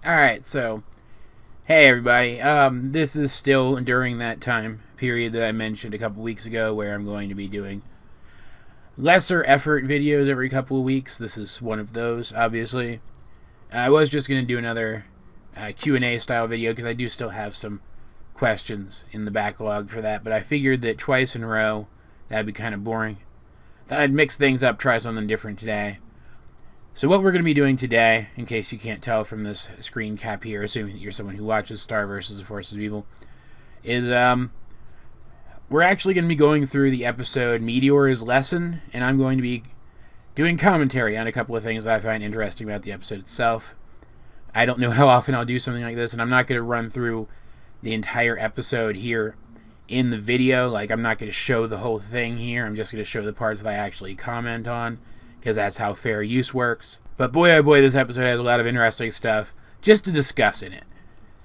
Alright, so, hey everybody, this is still during that time period that I mentioned a couple weeks ago where I'm going to be doing lesser effort videos every couple of weeks. This is one of those, obviously. I was just going to do another Q&A style video because I do still have some questions in the backlog for that, but I figured that twice in a row, that'd be kind of boring. Thought I'd mix things up, try something different today. So what we're going to be doing today, in case you can't tell from this screen cap here, assuming that you're someone who watches Star vs. the Forces of Evil, is we're actually going to be going through the episode Meteora's Lesson, and I'm going to be doing commentary on a couple of things that I find interesting about the episode itself. I don't know how often I'll do something like this, and I'm not going to run through the entire episode here in the video. Like, I'm not going to show the whole thing here. I'm just going to show the parts that I actually comment on, because that's how fair use works. But boy oh boy, this episode has a lot of interesting stuff just to discuss in it.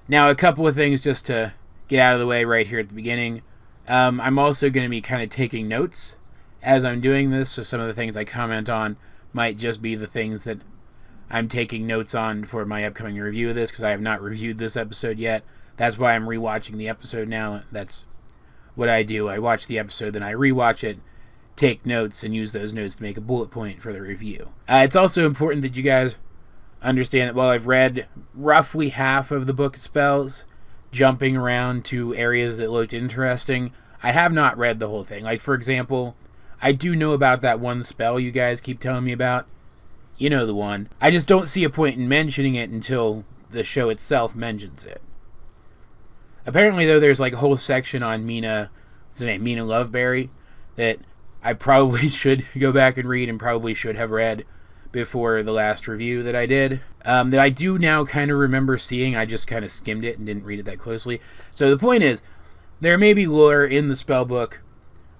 Now, a couple of things just to get out of the way right here at the beginning. I'm also going to be kind of taking notes as I'm doing this, so some of the things I comment on might just be the things that I'm taking notes on for my upcoming review of this, because I have not reviewed this episode yet. That's why I'm rewatching the episode now. That's what I do. I watch the episode, then I rewatch it, take notes, and use those notes to make a bullet point for the review. It's also important that you guys understand that while I've read roughly half of the Book of Spells, jumping around to areas that looked interesting, I have not read the whole thing. Like, for example, I do know about that one spell you guys keep telling me about. You know the one. I just don't see a point in mentioning it until the show itself mentions it. Apparently, though, there's like a whole section on Mina, what's her name, Mina Loveberry, that I probably should go back and read and probably should have read before the last review that I did. That I do now kind of remember seeing. I just kind of skimmed it and didn't read it that closely. So the point is, there may be lore in the spell book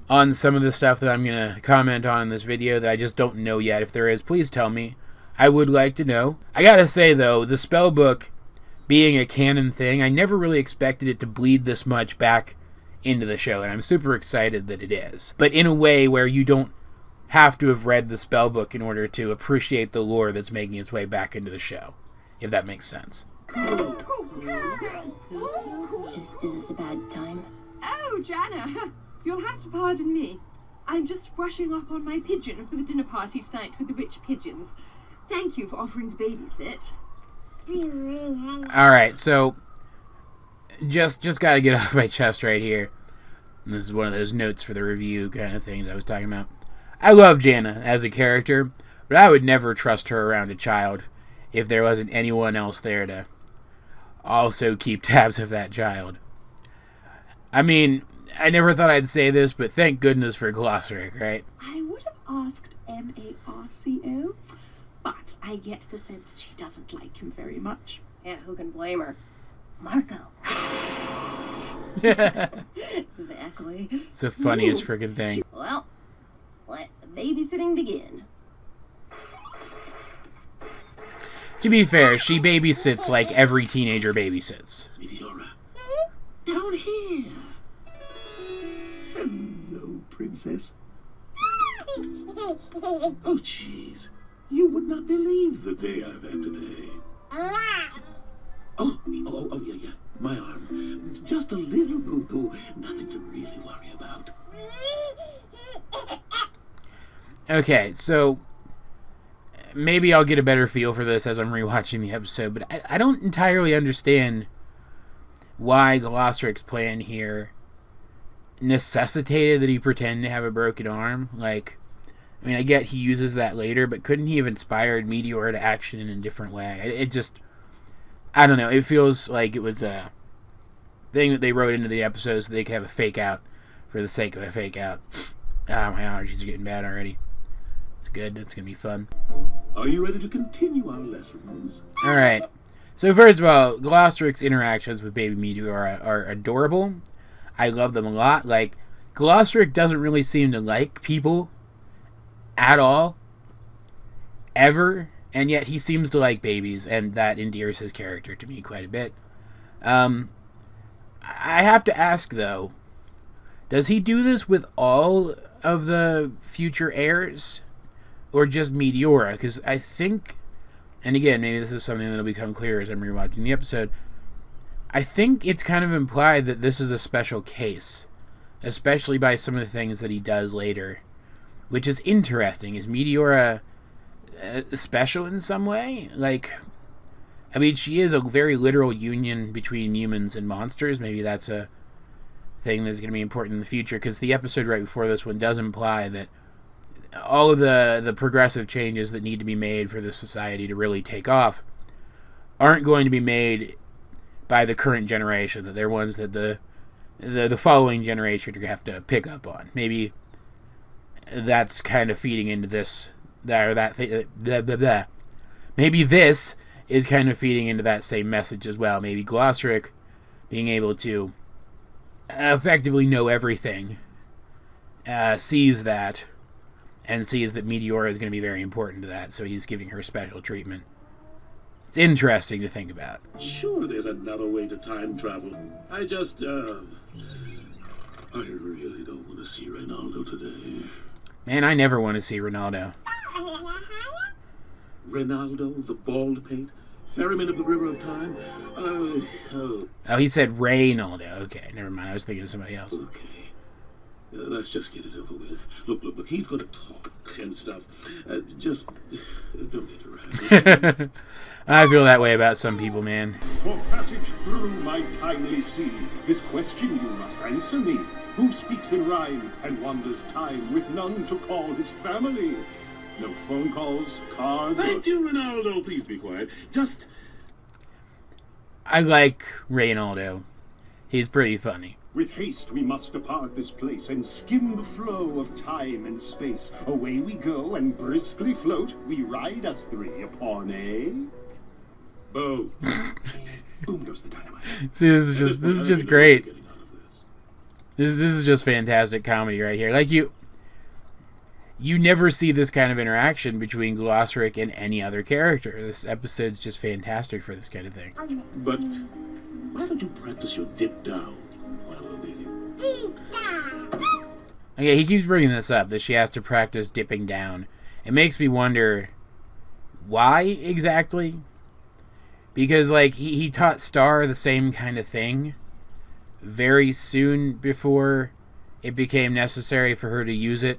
on some of the stuff that I'm going to comment on in this video that I just don't know yet. If there is, please tell me. I would like to know. I gotta say, though, the spell book being a canon thing, I never really expected it to bleed this much back into the show, and I'm super excited that it is. But in a way where you don't have to have read the spellbook in order to appreciate the lore that's making its way back into the show, if that makes sense. Is this a bad time? Oh, Jannah, you'll have to pardon me. I'm just brushing up on my pigeon for the dinner party tonight with the rich pigeons. Thank you for offering to babysit. Alright, so just gotta get off my chest right here. And this is one of those notes for the review kind of things I was talking about. I love Jannah as a character, but I would never trust her around a child if there wasn't anyone else there to also keep tabs of that child. I mean, I never thought I'd say this, but thank goodness for Glossric, right? I would have asked Marco, but I get the sense she doesn't like him very much. Yeah, who can blame her? Marco. Exactly. It's the funniest freaking thing. Well, let the babysitting begin. To be fair, she babysits like every teenager babysits. Meteora. Down here. Hello, princess. Oh, jeez. You would not believe the day I've had today. Oh, yeah. My arm. Just a little boo-boo. Nothing to really worry about. Okay, so maybe I'll get a better feel for this as I'm rewatching the episode, but I don't entirely understand why Glossric's plan here necessitated that he pretend to have a broken arm. Like, I mean, I get he uses that later, but couldn't he have inspired Meteora to action in a different way? It just, I don't know, it feels like it was a thing that they wrote into the episode so they could have a fake out for the sake of a fake out. My allergies are getting bad already. It's good, it's gonna be fun. Are you ready to continue our lessons? Alright, so first of all, Glossric's interactions with baby Meteora are adorable. I love them a lot. Like, Glossric doesn't really seem to like people at all, ever, and yet he seems to like babies, and that endears his character to me quite a bit. I have to ask, though, does he do this with all of the future heirs, or just Meteora? Because I think and again, maybe this is something that'll become clear as I'm rewatching the episode, I think it's kind of implied that this is a special case, especially by some of the things that he does later, which is interesting. Is Meteora special in some way? Like, I mean, she is a very literal union between humans and monsters. Maybe that's a thing that's going to be important in the future, because the episode right before this one does imply that all of the progressive changes that need to be made for this society to really take off aren't going to be made by the current generation, that they're ones that the following generation are going to have to pick up on. Maybe that's kind of feeding into this, maybe this is kind of feeding into that same message as well. Maybe Glosric being able to effectively know everything sees that, and sees that Meteora is going to be very important to that, so he's giving her special treatment. It's interesting to think about. Sure, there's another way to time travel. I really don't want to see Ronaldo today. Man, I never want to see Ronaldo. Ronaldo, the bald pate, ferryman of the River of Time. Oh, he said Reynaldo. Okay, never mind. I was thinking of somebody else. Okay. Let's just get it over with. Look, he's going to talk and stuff. Just don't interrupt. I feel that way about some people, man. For passage through my timely sea, this question you must answer me. Who speaks in rhyme and wanders time with none to call his family? No phone calls, cards, Thank you, Ronaldo. Please be quiet. Just... I like Reynaldo. He's pretty funny. With haste we must depart this place and skim the flow of time and space. Away we go and briskly float. We ride us three upon a... boat. Boom goes the dynamite. See, this is just great. This is just fantastic comedy right here. Like, you never see this kind of interaction between Glosric and any other character. This episode's just fantastic for this kind of thing. But why don't you practice your dip down while we're waiting? Deep down. Okay, he keeps bringing this up, that she has to practice dipping down. It makes me wonder why exactly? Because, like, he taught Star the same kind of thing very soon before it became necessary for her to use it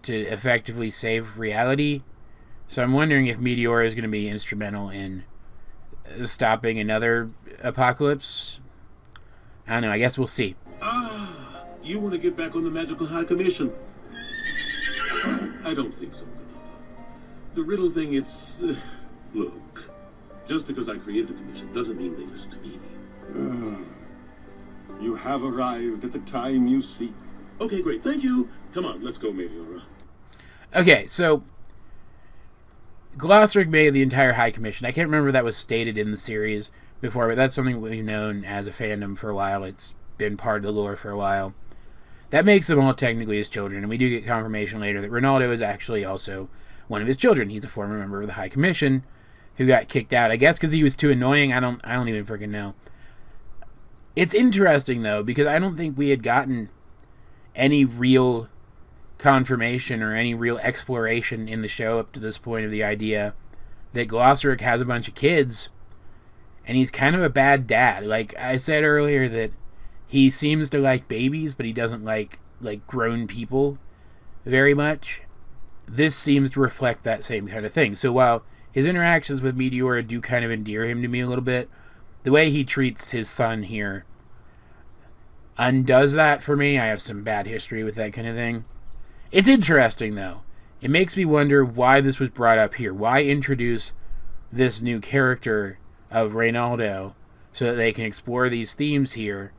to effectively save reality. So I'm wondering if Meteora is going to be instrumental in stopping another apocalypse. I don't know, I guess we'll see. You want to get back on the Magical High Commission? I don't think so. The riddle thing, it's... look, just because I created the commission doesn't mean they listen to me. You have arrived at the time you seek. Okay, great, thank you. Come on, let's go, Meteora. Okay, so Glosric made the entire High Commission. I can't remember if that was stated in the series before, but that's something we've known as a fandom for a while. It's been part of the lore for a while. That makes them all technically his children, and we do get confirmation later that Ronaldo is actually also one of his children. He's a former member of the High Commission who got kicked out, I guess because he was too annoying. I don't even freaking know. It's interesting, though, because I don't think we had gotten any real confirmation or any real exploration in the show up to this point of the idea that Glosric has a bunch of kids and he's kind of a bad dad. Like I said earlier, that he seems to like babies, but he doesn't like grown people very much. This seems to reflect that same kind of thing. So while his interactions with Meteora do kind of endear him to me a little bit, the way he treats his son here undoes that for me. I have some bad history with that kind of thing. It's interesting, though. It makes me wonder why this was brought up here. Why introduce this new character of Ronaldo so that they can explore these themes here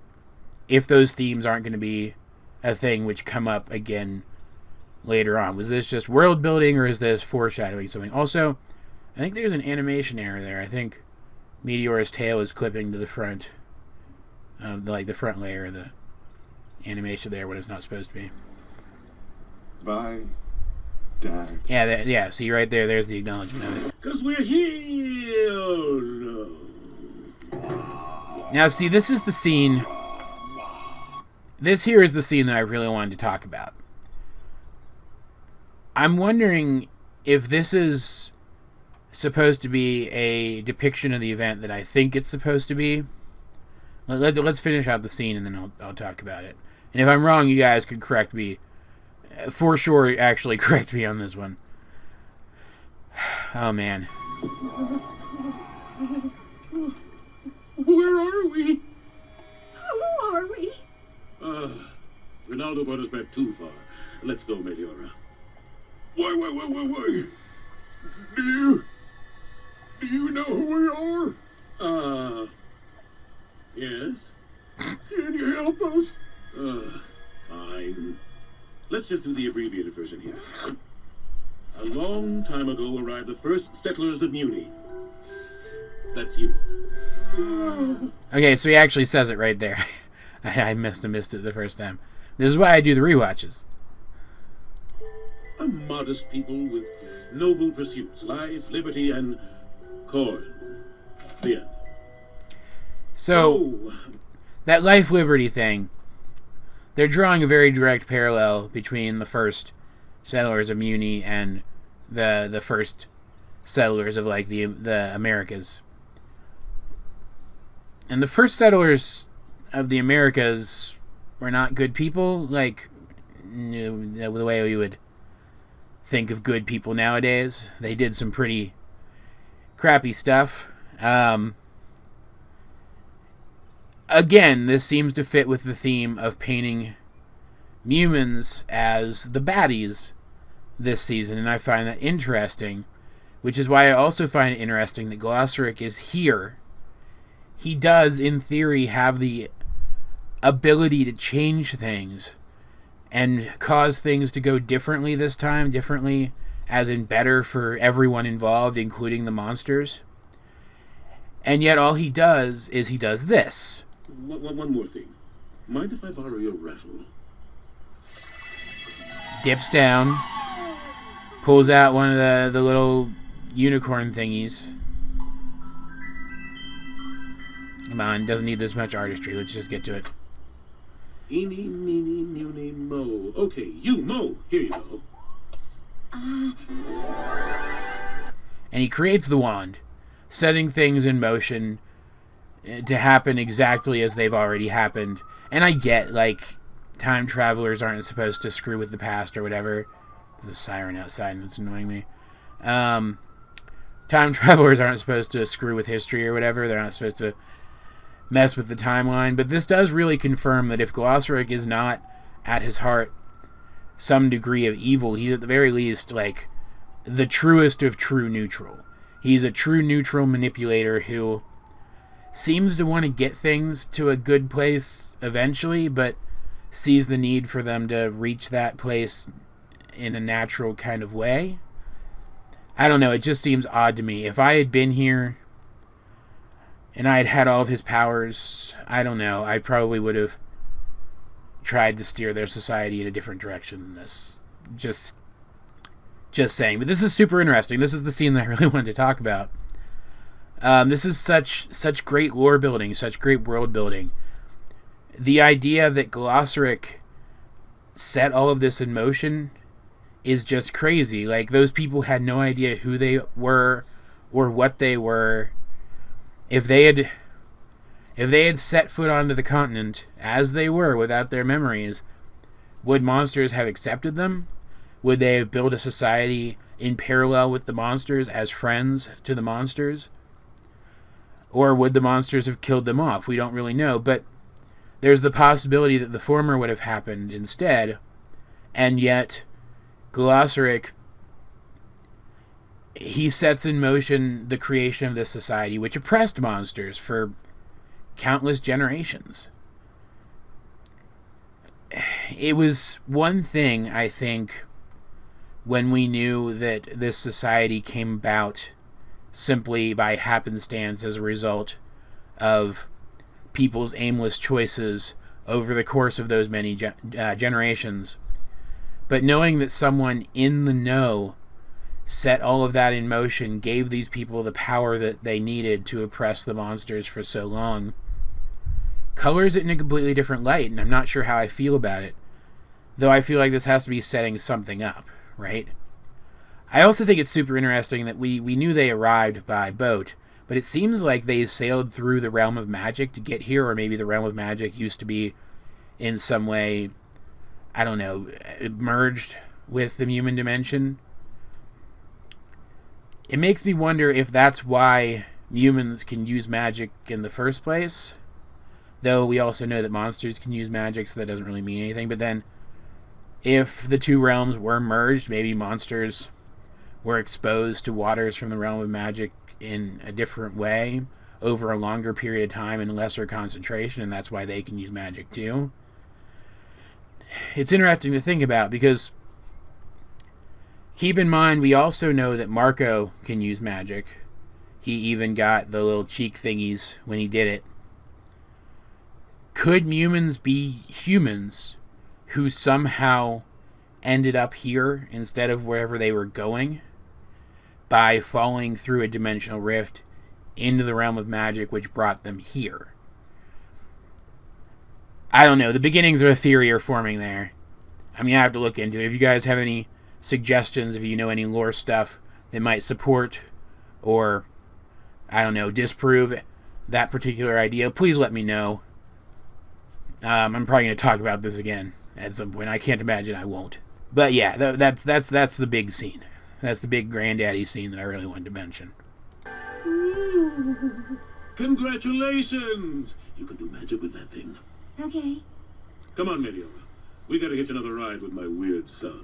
if those themes aren't going to be a thing which come up again later on? Was this just world building, or is this foreshadowing something? Also, I think there's an animation error there. I think Meteora's tail is clipping to the front, the front layer of the animation there when it's not supposed to be. Bye, Dad. Yeah, see right there, there's the acknowledgement of it. Because we're here. No. Now, see, this is the scene. This here is the scene that I really wanted to talk about. I'm wondering if this is supposed to be a depiction of the event that I think it's supposed to be. Let's finish out the scene and then I'll talk about it. And if I'm wrong, you guys could correct me. For sure, actually correct me on this one. Oh, man. Where are we? Who are we? Ronaldo brought us back too far. Let's go, Meteora. Wait. Do you know who we are? Yes? Can you help us? Fine. Let's just do the abbreviated version here. A long time ago arrived the first settlers of Muni. That's you. Okay, so he actually says it right there. I missed it the first time. This is why I do the rewatches. A modest people with noble pursuits, life, liberty, and corn. The end. So, that life, liberty thing, they're drawing a very direct parallel between the first settlers of Muni and the first settlers of, like, the Americas. And the first settlers of the Americas were not good people, like, the way we would think of good people nowadays. They did some pretty crappy stuff. Again, this seems to fit with the theme of painting humans as the baddies this season, and I find that interesting, which is why I also find it interesting that Glossaryck is here. He does, in theory, have the ability to change things and cause things to go differently this time, differently as in better for everyone involved, including the monsters. And yet all he does is he does this. One more thing. Mind if I borrow your rattle? Dips down, pulls out one of the little unicorn thingies. Come on, doesn't need this much artistry. Let's just get to it. Eeny, meeny, miny, mo. Okay, you, Mo. Here you go. And he creates the wand, setting things in motion to happen exactly as they've already happened. And I get, like, time travelers aren't supposed to screw with the past or whatever. There's a siren outside and it's annoying me. Time travelers aren't supposed to screw with history or whatever. They're not supposed to mess with the timeline. But this does really confirm that if Glossaryck is not, at his heart, some degree of evil, he's at the very least, like, the truest of true neutral. He's a true neutral manipulator who seems to want to get things to a good place eventually, but sees the need for them to reach that place in a natural kind of way. I don't know, it just seems odd to me. If I had been here and I had had all of his powers, I don't know, I probably would have tried to steer their society in a different direction than this. Just saying. But this is super interesting. This is the scene that I really wanted to talk about. This is such great lore building, such great world building. The idea that Glossaryck set all of this in motion is just crazy. Like, those people had no idea who they were or what they were. If they had set foot onto the continent as they were without their memories, would monsters have accepted them? Would they have built a society in parallel with the monsters as friends to the monsters? Or would the monsters have killed them off? We don't really know, but there's the possibility that the former would have happened instead, and yet Glossaryck, he sets in motion the creation of this society, which oppressed monsters for countless generations. It was one thing, I think, when we knew that this society came about simply by happenstance as a result of people's aimless choices over the course of those many generations. But knowing that someone in the know set all of that in motion, gave these people the power that they needed to oppress the monsters for so long, colors it in a completely different light, and I'm not sure how I feel about it. Though I feel like this has to be setting something up, right? I also think it's super interesting that we knew they arrived by boat, but it seems like they sailed through the realm of magic to get here, or maybe the realm of magic used to be in some way, I don't know, merged with the human dimension. It makes me wonder if that's why humans can use magic in the first place. Though we also know that monsters can use magic, so that doesn't really mean anything. But then, if the two realms were merged, maybe monsters were exposed to waters from the realm of magic in a different way over a longer period of time in lesser concentration, and that's why they can use magic too. It's interesting to think about, because keep in mind, we also know that Marco can use magic. He even got the little cheek thingies when he did it. Could humans be humans who somehow ended up here instead of wherever they were going by falling through a dimensional rift into the realm of magic, which brought them here? I don't know. The beginnings of a theory are forming there. I mean, I have to look into it. If you guys have any suggestions, if you know any lore stuff that might support or, I don't know, disprove that particular idea, please let me know. I'm probably going to talk about this again at some point. I can't imagine I won't. But yeah, that's the big scene. That's the big granddaddy scene that I really wanted to mention. Congratulations! You can do magic with that thing. Okay. Come on, Meteora. We gotta hitch another ride with my weird son.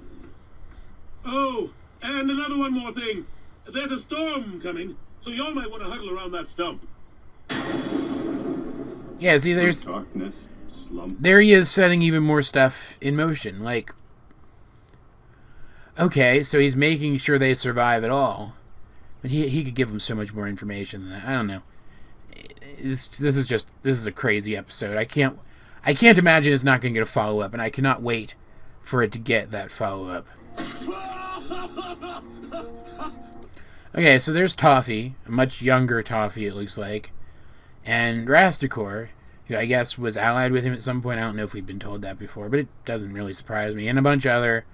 Oh, and one more thing. There's a storm coming, so y'all might want to huddle around that stump. Yeah, see, there's... Darkness, slump. There he is setting even more stuff in motion. Like, okay, so he's making sure they survive at all. But he could give them so much more information than that. I don't know. This is a crazy episode. I can't imagine it's not going to get a follow-up, and I cannot wait for it to get that follow-up. Okay, so there's Toffee, a much younger Toffee, it looks like, and Rastakor, who I guess was allied with him at some point. I don't know if we've been told that before, but it doesn't really surprise me. And a bunch of other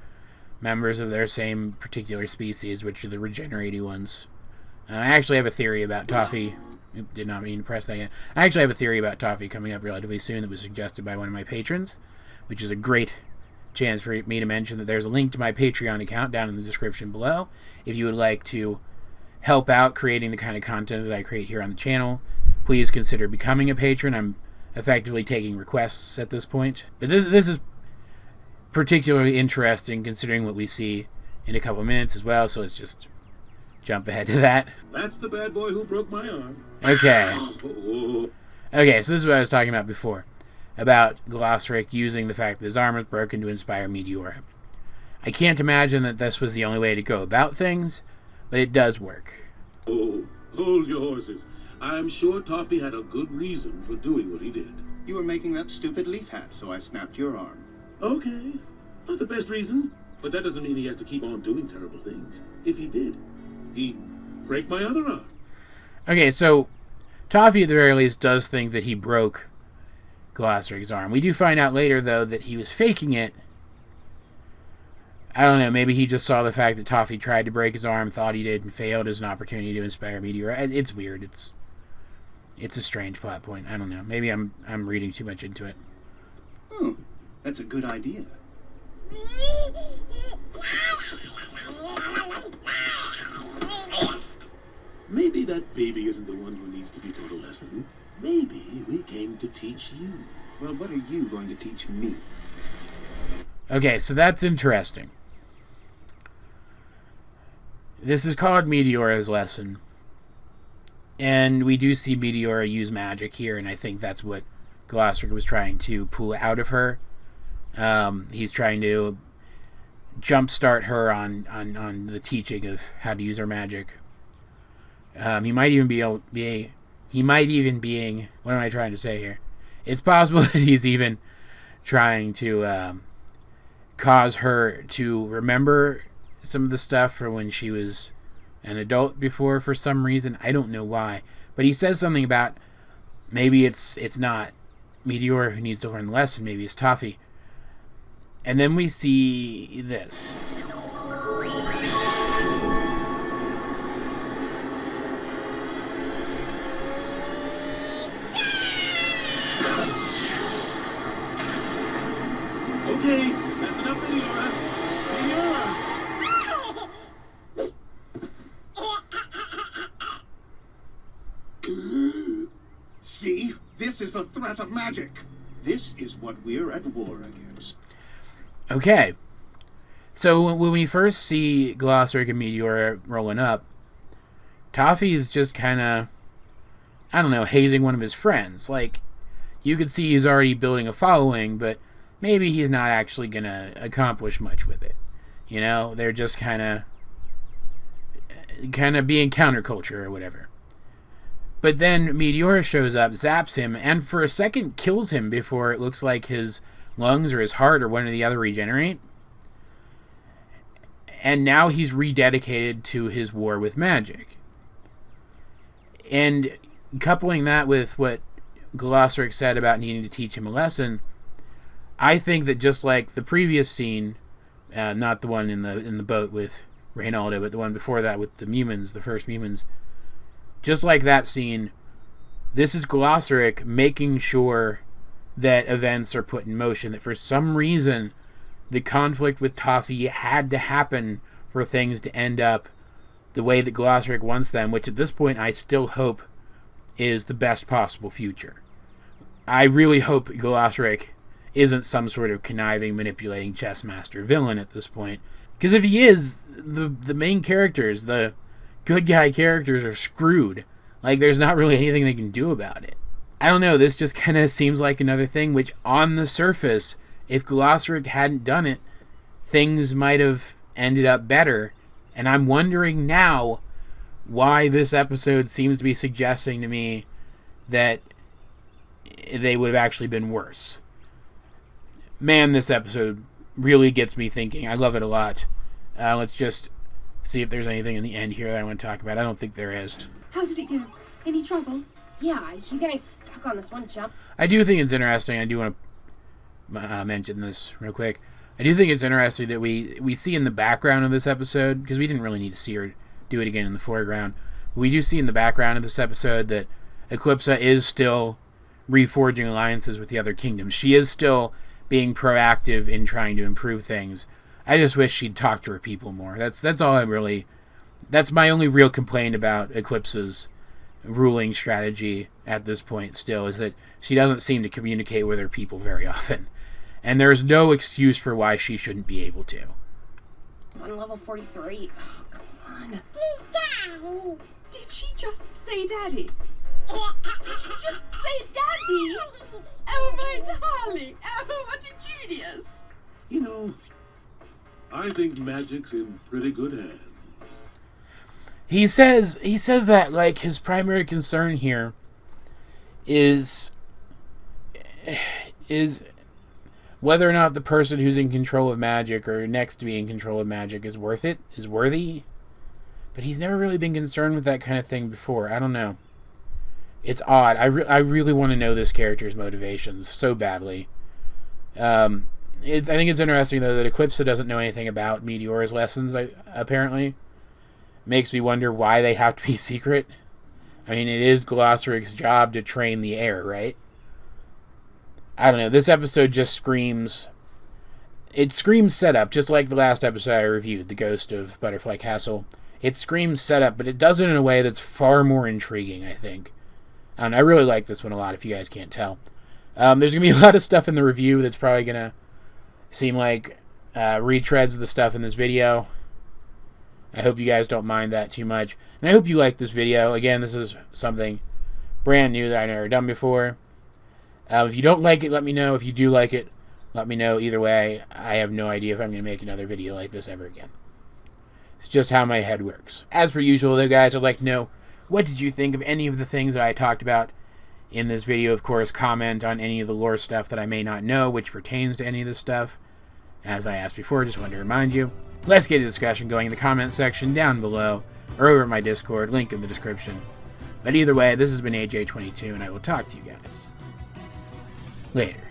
members of their same particular species, which are the regenerating ones. I actually have a theory about Toffee. Did not mean to press that yet. I actually have a theory about Toffee coming up relatively soon that was suggested by one of my patrons, which is a great chance for me to mention that there's a link to my Patreon account down in the description below. If you would like to help out creating the kind of content that I create here on the channel, please consider becoming a patron. I'm effectively taking requests at this point. But this is particularly interesting considering what we see in a couple minutes as well, so let's just jump ahead to that. That's the bad boy who broke my arm. Okay. Oh. Okay, so this is what I was talking about before. About Glosric using the fact that his arm was broken to inspire Meteora. I can't imagine that this was the only way to go about things, but it does work. Oh, hold your horses. I'm sure Toffee had a good reason for doing what he did. You were making that stupid leaf hat, so I snapped your arm. Okay. Not the best reason, but that doesn't mean he has to keep on doing terrible things. If he did, he'd break my other arm. Okay, so Toffee at the very least does think that he broke Glosric's arm. We do find out later, though, that he was faking it. I don't know, maybe he just saw the fact that Toffee tried to break his arm, thought he did, and failed as an opportunity to inspire Meteora. It's weird. It's a strange plot point. I don't know. Maybe I'm reading too much into it. Oh, that's a good idea. Maybe that baby isn't the one who needs to be taught a lesson. Maybe we came to teach you. Well, what are you going to teach me? Okay, so that's interesting. This is called Meteora's lesson. And we do see Meteora use magic here, and I think that's what Glosric was trying to pull out of her. He's trying to jumpstart her on the teaching of how to use her magic. He might even be what am I trying to say here? It's possible that he's even trying to cause her to remember some of the stuff from when she was an adult before for some reason. I don't know why. But he says something about maybe it's not Meteora who needs to learn the lesson, maybe it's Toffee. And then we see this. This is the threat of magic. This is what we're at war against. Okay. So when we first see Glossaryck and Meteora rolling up, Toffee is just kind of, I don't know, hazing one of his friends. Like, you could see he's already building a following, but maybe he's not actually going to accomplish much with it. You know, they're just kind of being counterculture or whatever. But then Meteora shows up, zaps him, and for a second kills him before it looks like his lungs or his heart or one or the other regenerate. And now he's rededicated to his war with magic. And coupling that with what Glossaryck said about needing to teach him a lesson, I think that just like the previous scene, not the one in the boat with Rannil, but the one before that with the Mumins, the first Mumins, just like that scene, this is Glossaryck making sure that events are put in motion, that for some reason the conflict with Toffee had to happen for things to end up the way that Glossaryck wants them, which at this point I still hope is the best possible future. I really hope Glossaryck isn't some sort of conniving, manipulating chess master villain at this point. Because if he is, the main characters, the good guy characters, are screwed. Like, there's not really anything they can do about it. I don't know, this just kind of seems like another thing which, on the surface, if Glossaryck hadn't done it, things might have ended up better. And I'm wondering now why this episode seems to be suggesting to me that they would have actually been worse. Man, this episode really gets me thinking. I love it a lot. Let's just see if there's anything in the end here that I want to talk about. I don't think there is. How did it go? Any trouble? Yeah, I keep getting stuck on this one jump. I do think it's interesting. I do want to mention this real quick. I do think it's interesting that we see in the background of this episode, because we didn't really need to see her do it again in the foreground, but we do see in the background of this episode that Eclipsa is still reforging alliances with the other kingdoms. She is still being proactive in trying to improve things. I just wish she'd talk to her people more. That's all I'm really... That's my only real complaint about Eclipsa's ruling strategy at this point still, is that she doesn't seem to communicate with her people very often. And there's no excuse for why she shouldn't be able to. On level 43. Oh, come on. Daddy! Did she just say daddy? Did she just say daddy? Oh, my darling! Oh, what a genius! You know, I think magic's in pretty good hands. He says that, like, his primary concern here is whether or not the person who's in control of magic or next to be in control of magic is worthy. But he's never really been concerned with that kind of thing before. I don't know. It's odd. I really want to know this character's motivations so badly. I think it's interesting, though, that Eclipsa doesn't know anything about Meteora's lessons, apparently. Makes me wonder why they have to be secret. I mean, it is Glossaryck's job to train the heir, right? I don't know. This episode just screams... It screams setup, just like the last episode I reviewed, The Ghost of Butterfly Castle. It screams setup, but it does it in a way that's far more intriguing, I think. And I really like this one a lot, if you guys can't tell. There's going to be a lot of stuff in the review that's probably going to seem like retreads of the stuff in this video. I hope you guys don't mind that too much. And I hope you like this video. Again, this is something brand new that I've never done before. If you don't like it, let me know. If you do like it, let me know. Either way, I have no idea if I'm going to make another video like this ever again. It's just how my head works. As per usual, though, guys, I'd like to know, what did you think of any of the things that I talked about in this video? Of course, comment on any of the lore stuff that I may not know, which pertains to any of this stuff. As I asked before, just wanted to remind you. Let's get a discussion going in the comment section down below, or over at my Discord, link in the description. But either way, this has been AJ22, and I will talk to you guys later.